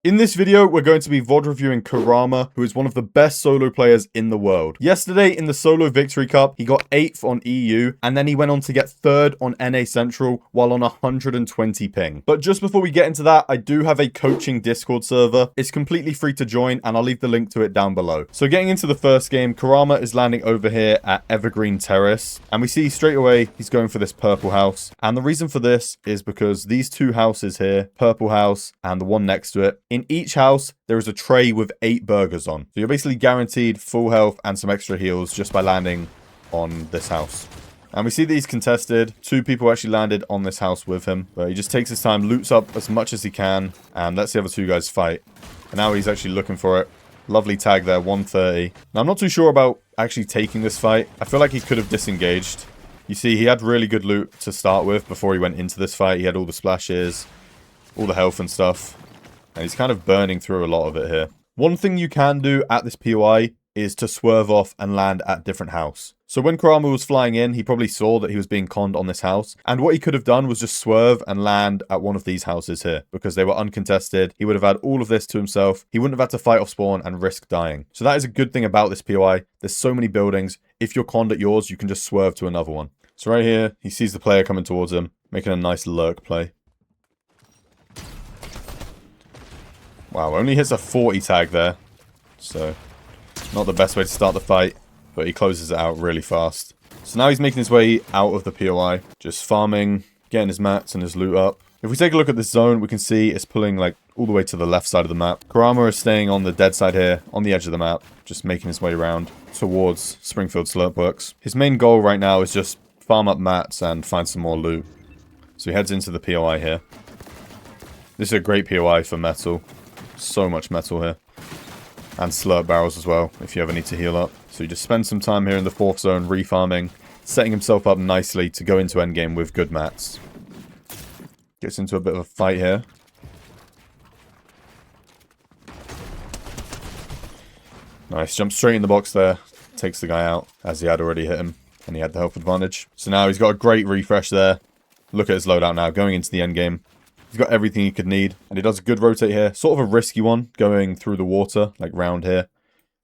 In this video, we're going to be VOD reviewing Kurama, who is one of the best solo players in the world. Yesterday, in the Solo Victory Cup, he got 8th on EU, and then he went on to get 3rd on NA Central, while on 120 ping. But just before we get into that, I do have a coaching Discord server. It's completely free to join, and I'll leave the link to it down below. So getting into the first game, Kurama is landing over here at Evergreen Terrace, and we see straight away he's going for this purple house. And the reason for this is because these two houses here, purple house and the one next to it, in each house, there is a tray with 8 burgers on. So you're basically guaranteed full health and some extra heals just by landing on this house. And we see that he's contested. 2 people actually landed on this house with him. But he just takes his time, loots up as much as he can, and lets the other 2 guys fight. And now he's actually looking for it. Lovely tag there, 130. Now, I'm not too sure about actually taking this fight. I feel like he could have disengaged. You see, he had really good loot to start with before he went into this fight. He had all the splashes, all the health and stuff. And he's kind of burning through a lot of it here. One thing you can do at this POI is to swerve off and land at different house. So when Kurama was flying in, he probably saw that he was being conned on this house. And what he could have done was just swerve and land at one of these houses here. Because they were uncontested. He would have had all of this to himself. He wouldn't have had to fight off spawn and risk dying. So that is a good thing about this POI. There's so many buildings. If you're conned at yours, you can just swerve to another one. So right here, he sees the player coming towards him, making a nice lurk play. Wow, only hits a 40 tag there. So, not the best way to start the fight, but he closes it out really fast. So now he's making his way out of the POI, just farming, getting his mats and his loot up. If we take a look at this zone, we can see it's pulling like all the way to the left side of the map. Kurama is staying on the dead side here, on the edge of the map, just making his way around towards Springfield Slurpworks. His main goal right now is just farm up mats and find some more loot. So he heads into the POI here. This is a great POI for metal. So much metal here. And slurp barrels as well, if you ever need to heal up. So he just spends some time here in the 4th zone, refarming, setting himself up nicely to go into endgame with good mats. Gets into a bit of a fight here. Nice, jumps straight in the box there. Takes the guy out, as he had already hit him. And he had the health advantage. So now he's got a great refresh there. Look at his loadout now, going into the endgame. He's got everything he could need. And he does a good rotate here. Sort of a risky one, going through the water, like round here.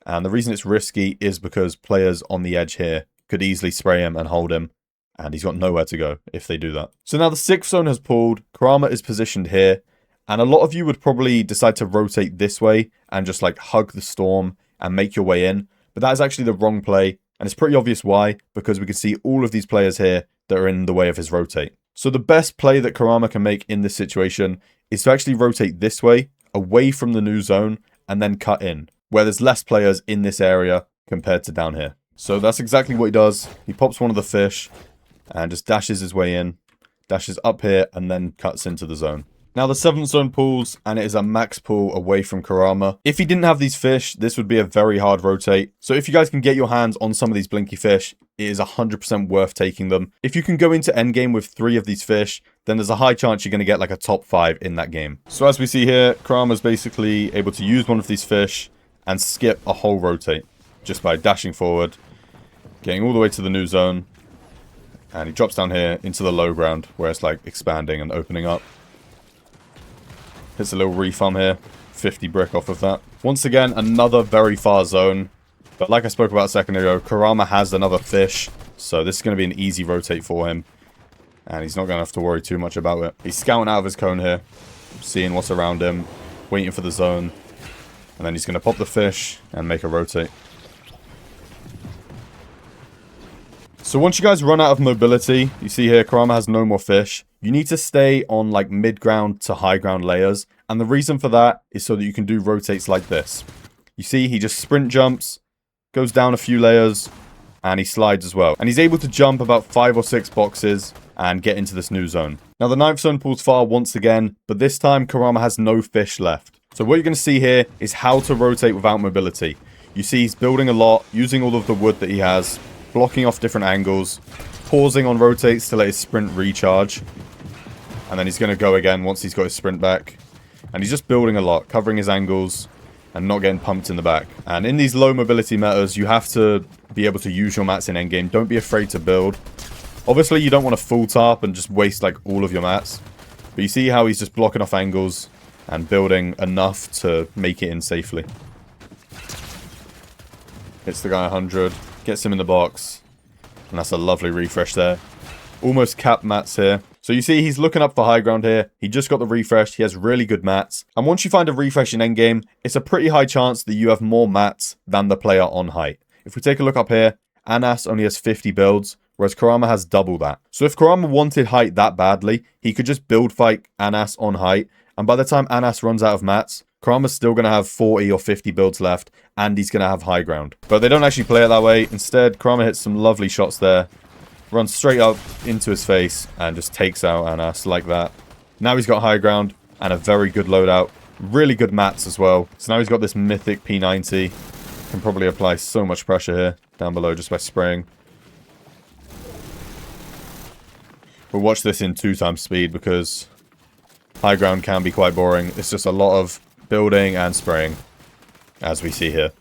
And the reason it's risky is because players on the edge here could easily spray him and hold him. And he's got nowhere to go if they do that. So now the 6th zone has pulled. Kurama is positioned here. And a lot of you would probably decide to rotate this way and just like hug the storm and make your way in. But that is actually the wrong play. And it's pretty obvious why, because we can see all of these players here that are in the way of his rotate. So the best play that Kurama can make in this situation is to actually rotate this way, away from the new zone, and then cut in, where there's less players in this area compared to down here. So that's exactly what he does. He pops one of the fish and just dashes his way in, dashes up here, and then cuts into the zone. Now the 7th zone pulls, and it is a max pull away from Kurama. If he didn't have these fish, this would be a very hard rotate. So if you guys can get your hands on some of these blinky fish, it is 100% worth taking them. If you can go into endgame with 3 of these fish, then there's a high chance you're going to get like a top 5 in that game. So as we see here, Kurama's basically able to use one of these fish and skip a whole rotate just by dashing forward, getting all the way to the new zone, and he drops down here into the low ground where it's like expanding and opening up. Hits a little refarm here. 50 brick off of that. Once again, another very far zone. But like I spoke about a second ago, Kurama has another fish. So this is going to be an easy rotate for him. And he's not going to have to worry too much about it. He's scouting out of his cone here. Seeing what's around him. Waiting for the zone. And then he's going to pop the fish and make a rotate. So once you guys run out of mobility, you see here Kurama has no more fish. You need to stay on like mid-ground to high-ground layers. And the reason for that is so that you can do rotates like this. You see he just sprint jumps, goes down a few layers, and he slides as well. And he's able to jump about 5 or 6 boxes and get into this new zone. Now the 9th zone pulls far once again, but this time Kurama has no fish left. So what you're going to see here is how to rotate without mobility. You see he's building a lot, using all of the wood that he has, blocking off different angles, pausing on rotates to let his sprint recharge. And then he's going to go again once he's got his sprint back. And he's just building a lot, covering his angles and not getting pumped in the back. And in these low mobility metas, you have to be able to use your mats in endgame. Don't be afraid to build. Obviously, you don't want to full tarp and just waste like all of your mats. But you see how he's just blocking off angles, and building enough to make it in safely. Hits the guy 100, gets him in the box, and that's a lovely refresh there. Almost capped mats here. So you see he's looking up for high ground here. He just got the refresh. He has really good mats. And once you find a refresh in endgame, it's a pretty high chance that you have more mats than the player on height. If we take a look up here, Anas only has 50 builds, whereas Kurama has double that. So if Kurama wanted height that badly, he could just build fight Anas on height. And by the time Anas runs out of mats, Kurama's still going to have 40 or 50 builds left, and he's going to have high ground. But they don't actually play it that way. Instead, Kurama hits some lovely shots there. Runs straight up into his face and just takes out Anas like that. Now he's got high ground and a very good loadout. Really good mats as well. So now he's got this mythic P90. Can probably apply so much pressure here down below just by spraying. We'll watch this in 2x speed because high ground can be quite boring. It's just a lot of building and spraying, as we see here.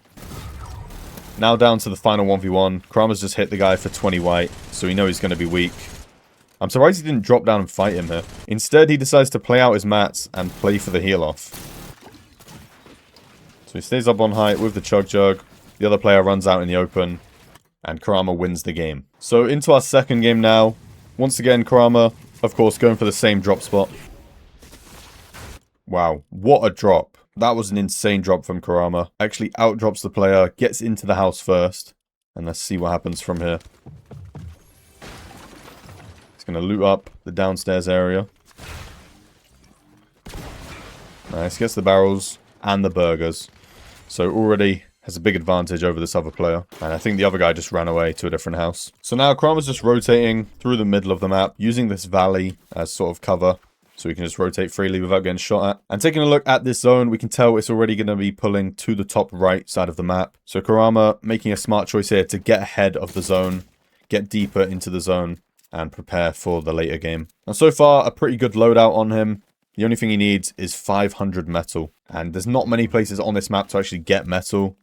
Now down to the final 1v1. Kurama's just hit the guy for 20 white, so we know he's going to be weak. I'm surprised he didn't drop down and fight him here. Instead, he decides to play out his mats and play for the heal off. So he stays up on height with the Chug Jug. The other player runs out in the open, and Kurama wins the game. So into our second game now. Once again, Kurama, of course, going for the same drop spot. Wow, what a drop. That was an insane drop from Kurama. Actually outdrops the player, gets into the house first. And let's see what happens from here. He's going to loot up the downstairs area. Nice, gets the barrels and the burgers. So already has a big advantage over this other player. And I think the other guy just ran away to a different house. So now Kurama's just rotating through the middle of the map, using this valley as sort of cover. So we can just rotate freely without getting shot at. And taking a look at this zone, we can tell it's already going to be pulling to the top right side of the map. So Kurama making a smart choice here to get ahead of the zone, get deeper into the zone, and prepare for the later game. Now so far, a pretty good loadout on him. The only thing he needs is 500 metal. And there's not many places on this map to actually get metal.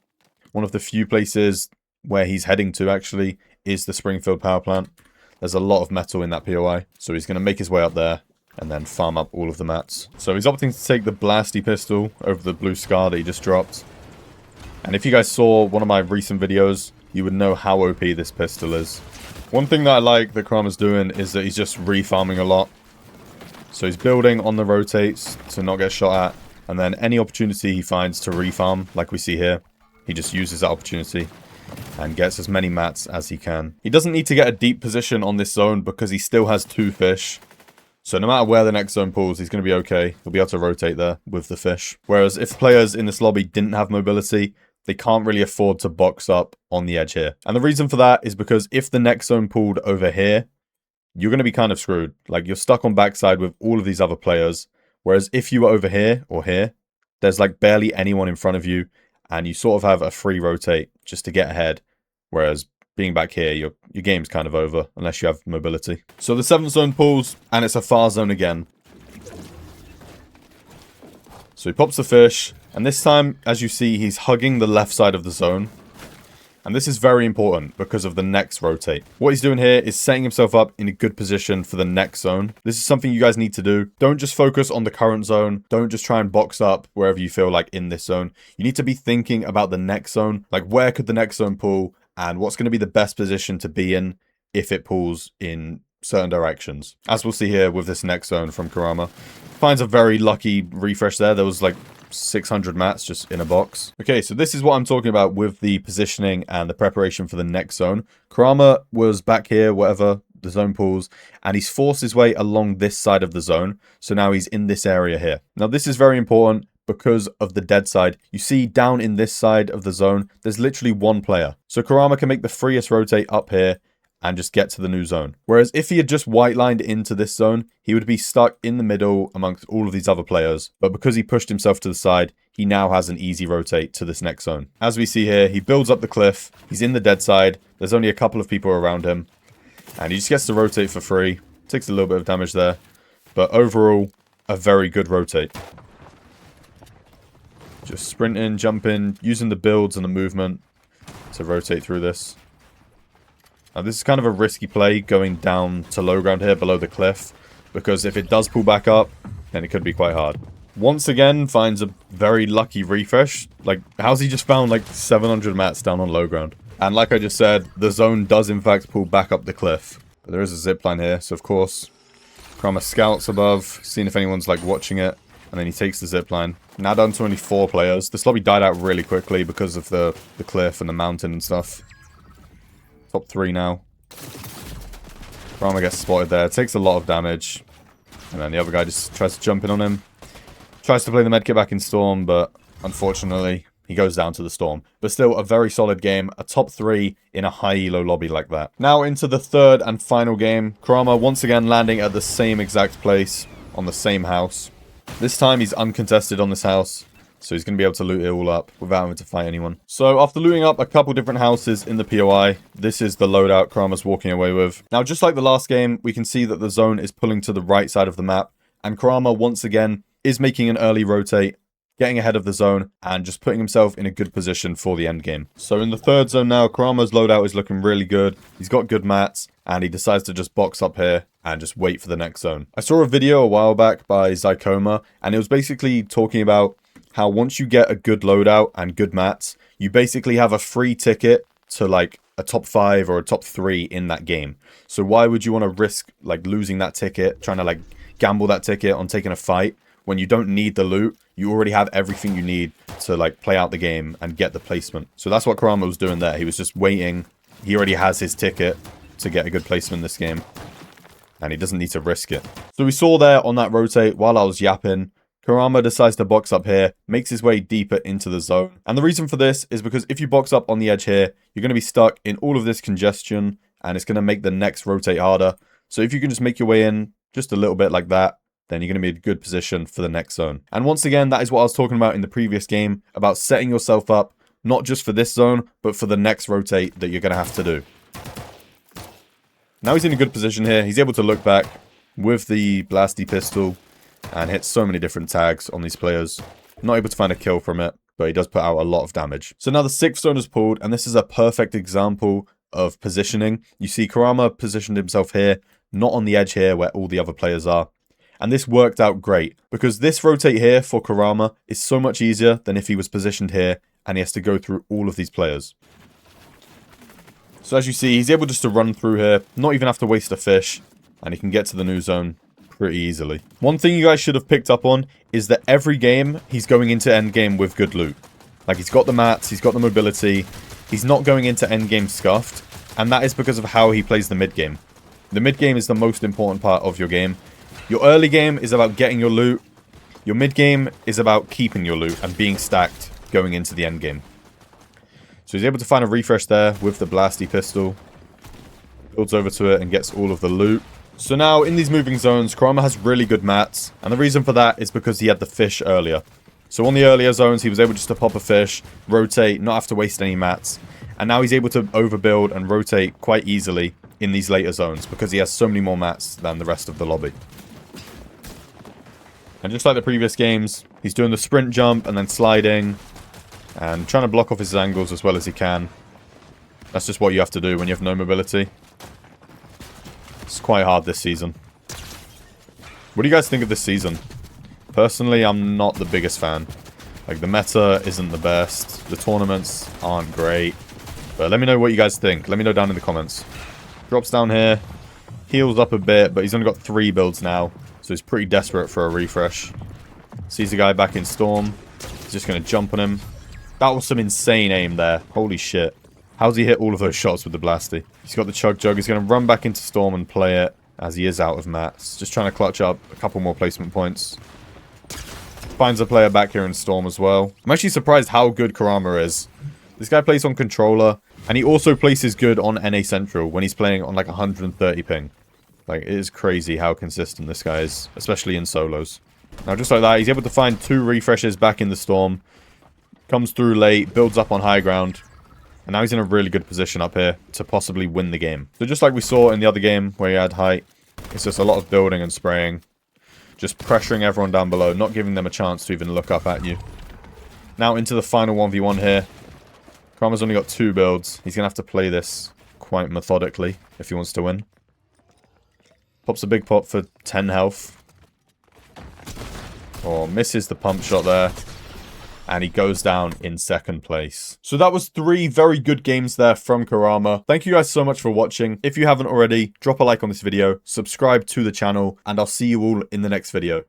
One of the few places where he's heading to actually is the Springfield power plant. There's a lot of metal in that POI. So he's going to make his way up there and then farm up all of the mats. So he's opting to take the Blasty pistol over the blue Scar that he just dropped. And if you guys saw one of my recent videos, you would know how OP this pistol is. One thing that I like that Kurama's doing is that he's just refarming a lot. So he's building on the rotates to not get shot at. And then any opportunity he finds to refarm, like we see here, he just uses that opportunity and gets as many mats as he can. He doesn't need to get a deep position on this zone because he still has 2 fish. So no matter where the next zone pulls, he's going to be okay. He'll be able to rotate there with the fish. Whereas if players in this lobby didn't have mobility, they can't really afford to box up on the edge here. And the reason for that is because if the next zone pulled over here, you're going to be kind of screwed. Like, you're stuck on backside with all of these other players. Whereas if you were over here or here, there's like barely anyone in front of you. And you sort of have a free rotate just to get ahead. Whereas being back here, your game's kind of over unless you have mobility. So the 7th zone pulls, and it's a far zone again. So he pops the fish, and this time, as you see, he's hugging the left side of the zone. And this is very important because of the next rotate. What he's doing here is setting himself up in a good position for the next zone. This is something you guys need to do. Don't just focus on the current zone. Don't just try and box up wherever you feel like in this zone. You need to be thinking about the next zone. Like, where could the next zone pull? And what's going to be the best position to be in if it pulls in certain directions. As we'll see here with this next zone from Kurama. Finds a very lucky refresh there. There was like 600 mats just in a box. Okay, so this is what I'm talking about with the positioning and the preparation for the next zone. Kurama was back here, whatever the zone pulls, and he's forced his way along this side of the zone. So now he's in this area here. Now this is very important because of the dead side. You see down in this side of the zone, there's literally one player. So Kurama can make the freest rotate up here and just get to the new zone. Whereas if he had just white lined into this zone, he would be stuck in the middle amongst all of these other players. But because he pushed himself to the side, he now has an easy rotate to this next zone. As we see here, he builds up the cliff. He's in the dead side. There's only a couple of people around him. And he just gets to rotate for free. Takes a little bit of damage there. But overall, a very good rotate. Just sprinting, jumping, using the builds and the movement to rotate through this. Now this is kind of a risky play going down to low ground here below the cliff, because if it does pull back up, then it could be quite hard. Once again, finds a very lucky refresh. Like, how's he just found like 700 mats down on low ground? And like I just said, the zone does in fact pull back up the cliff. But there is a zipline here, so of course, Kurama scouts above, seeing if anyone's like watching it, and then he takes the zipline. Now down to only 4 players. This lobby died out really quickly because of the cliff and the mountain and stuff. Top 3 now. Kurama gets spotted there, takes a lot of damage. And then the other guy just tries to jump in on him. Tries to play the medkit back in Storm, but unfortunately, he goes down to the Storm. But still, a very solid game. A top 3 in a high elo lobby like that. Now into the third and final game. Kurama once again landing at the same exact place on the same house. This time, he's uncontested on this house. So he's going to be able to loot it all up without having to fight anyone. So after looting up a couple different houses in the POI, this is the loadout Kurama's walking away with. Now, just like the last game, we can see that the zone is pulling to the right side of the map. And Kurama, once again, is making an early rotate, getting ahead of the zone, and just putting himself in a good position for the end game. So in the third zone now, Kurama's loadout is looking really good. He's got good mats, and he decides to just box up here and just wait for the next zone. I saw a video a while back by Zycoma, and it was basically talking about how once you get a good loadout and good mats, you basically have a free ticket to like a top 5 or a top 3 in that game. So why would you want to risk like losing that ticket, trying to like gamble that ticket on taking a fight when you don't need the loot? You already have everything you need to like play out the game and get the placement. So that's what Kurama was doing there. He was just waiting. He already has his ticket to get a good placement in this game, and he doesn't need to risk it. So we saw there on that rotate while I was yapping, Kurama decides to box up here, makes his way deeper into the zone. And the reason for this is because if you box up on the edge here, you're going to be stuck in all of this congestion, and it's going to make the next rotate harder. So if you can just make your way in just a little bit like that, then you're going to be in a good position for the next zone. And once again, that is what I was talking about in the previous game, about setting yourself up, not just for this zone, but for the next rotate that you're going to have to do. Now he's in a good position here. He's able to look back with the blasty pistol and hit so many different tags on these players. Not able to find a kill from it, but he does put out a lot of damage. So now the 6th zone is pulled, and this is a perfect example of positioning. You see Kurama positioned himself here, not on the edge here where all the other players are. And this worked out great, because this rotate here for Kurama is so much easier than if he was positioned here and he has to go through all of these players. So as you see, he's able just to run through here, not even have to waste a fish, and he can get to the new zone pretty easily. One thing you guys should have picked up on is that every game he's going into endgame with good loot. Like, he's got the mats, he's got the mobility, he's not going into endgame scuffed, and that is because of how he plays the mid game. The mid game is the most important part of your game. Your early game is about getting your loot. Your mid game is about keeping your loot and being stacked going into the end game. So he's able to find a refresh there with the blasty pistol. Builds over to it and gets all of the loot. So now in these moving zones, Kurama has really good mats. And the reason for that is because he had the fish earlier. So on the earlier zones, he was able just to pop a fish, rotate, not have to waste any mats. And now he's able to overbuild and rotate quite easily in these later zones because he has so many more mats than the rest of the lobby. And just like the previous games, he's doing the sprint jump and then sliding and trying to block off his angles as well as he can. That's just what you have to do when you have no mobility. It's quite hard this season. What do you guys think of this season? Personally, I'm not the biggest fan. Like, the meta isn't the best. The tournaments aren't great. But let me know what you guys think. Let me know down in the comments. Drops down here. Heals up a bit, but he's only got 3 builds now. So he's pretty desperate for a refresh. Sees the guy back in Storm. He's just going to jump on him. That was some insane aim there. Holy shit. How's he hit all of those shots with the blasty? He's got the chug jug. He's going to run back into Storm and play it as he is out of mats. Just trying to clutch up a couple more placement points. Finds a player back here in Storm as well. I'm actually surprised how good Kurama is. This guy plays on controller, and he also places good on NA Central when he's playing on like 130 ping. Like, it is crazy how consistent this guy is, especially in solos. Now, just like that, he's able to find 2 refreshes back in the Storm. Comes through late, builds up on high ground. And now he's in a really good position up here to possibly win the game. So just like we saw in the other game where he had height, it's just a lot of building and spraying. Just pressuring everyone down below, not giving them a chance to even look up at you. Now into the final 1v1 here. Kurama's only got 2 builds. He's going to have to play this quite methodically if he wants to win. Pops a big pop for 10 health. Oh, misses the pump shot there. And he goes down in second place. So that was 3 very good games there from Kurama. Thank you guys so much for watching. If you haven't already, drop a like on this video, subscribe to the channel, and I'll see you all in the next video.